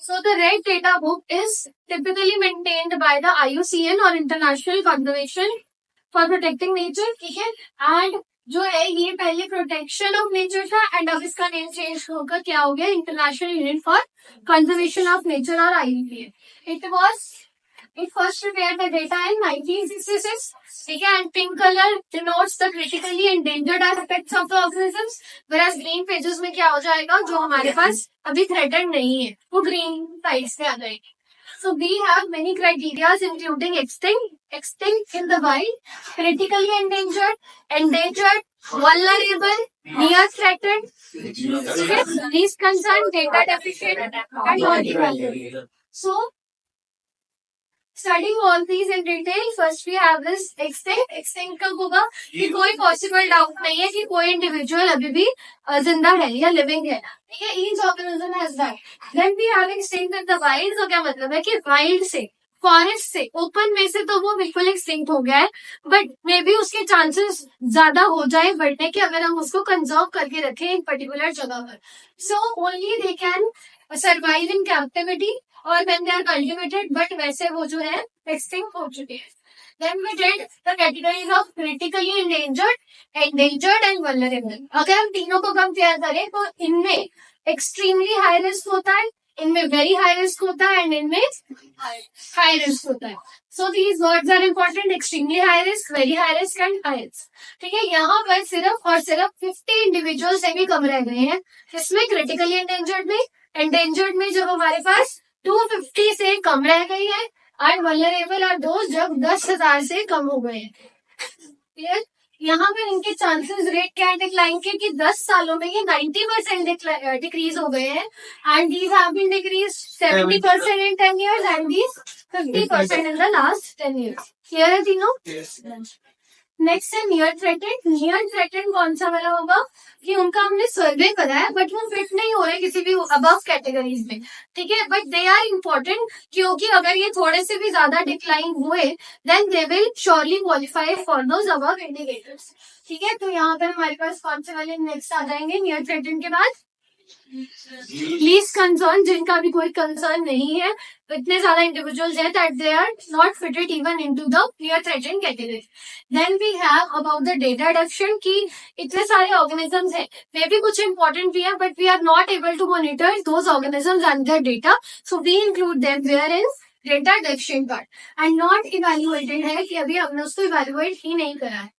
So the red data book is typically maintained by the IUCN or International Conservation for Protecting Nature, ठीक है. And जो है ये पहले प्रोटेक्शन ऑफ नेचर था एंड अब इसका नेम चेंज होकर क्या हो गया, international unit for conservation of nature और IUCN. It first prepared the data in 1966. ठीक है, and pink color denotes the critically endangered aspects of the organisms, whereas green pages में क्या हो जाएगा, जो हमारे पास अभी threatened नहीं है वो green sides पे आ जाएगी. So we have many criteria including extinct in the wild, critically endangered, endangered, vulnerable, near threatened, least concern, data deficient, and non-evaluated. So studying all these in detail, first we have this extinct. Extinct कब होगा कि कोई possible doubt नहीं है कि कोई individual अभी भी जिंदा है या लिविंग है, ठीक है. Each organism has that. Then we have extinct in the wild. तो क्या मतलब है कि वाइल्ड से, फॉरेस्ट से, ओपन में से तो वो बिल्कुल एक्सटिंक्ट हो गया है, बट मे बी उसके चांसेस ज्यादा हो जाए बढ़ने के अगर हम उसको कंजर्व करके रखें एक पर्टिकुलर जगह पर. So only they can survive in captivity और when they are cultivated, but वैसे वो जो है extinct हो चुके हैं. Then we did the categories of critically endangered, endangered and vulnerable. अगर हम तीनों को कंपेयर करें तो इनमें extremely high risk होता है, इनमें very high risk होता है, and इनमें high risk होता है. So these words are important: extremely high risk, very high risk and high risk. ठीक है, यहाँ पर सिर्फ और सिर्फ 50 इंडिविजुअल से भी कम रह गए हैं. इसमें क्रिटिकली एंडेंजर्ड में जो हमारे पास 250 से कम रह गई है, एंड वल्नरेबल और दोस्त जब 10,000 से कम हो गए हैं. क्लियर. यहाँ पर इनके चांसेस रेट क्या है डिक्लाइन के कि 10 सालों में ये 90% डिक्रीज हो गए हैं, and these have been decrease 70% in 10 years and these 50% in the last 10 years. Clear है तीनों. नेक्स्ट है नियर थ्रेटेड. नियर थ्रेटेड कौन सा वाला होगा कि उनका हमने सर्वे करा है बट वो फिट नहीं हो रहे किसी भी अबव कैटेगरीज में, ठीक है, बट दे आर इम्पोर्टेंट क्योंकि अगर ये थोड़े से भी ज्यादा डिक्लाइन हुए then they will surely qualify for those above indicators. ठीक है, तो यहाँ पर हमारे पास कौन से वाले नेक्स्ट आ जाएंगे नियर थ्रेटेड के बाद. लीस्ट कंसर्न, जिनका भी कोई कंसर्न नहीं है, इतने ज्यादा इंडिविजुअल्स हैं that they are not fitted even into the near threatened category. Then we have about the data adoption की इतने सारे ऑर्गेनिजम्स हैं, मे बी कुछ इंपॉर्टेंट भी है but we are not able to monitor those organisms and their data, so we include them where in data adoption part. And not evaluated है कि अभी हमने उसको इवेल्युएट ही नहीं करा है,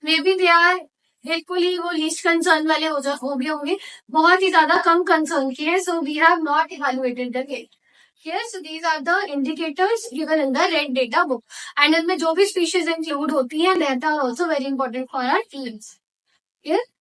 मे बी दे आर बिल्कुल ही वो लीस्ट कंसर्न वाले हो गए होंगे, बहुत ही ज्यादा कम कंसर्न की है. So we have not evaluated the case. Here, so these are the indicators given in the red data book. And इनमें जो भी species include होती हैं, that are also very important for our teams. Here.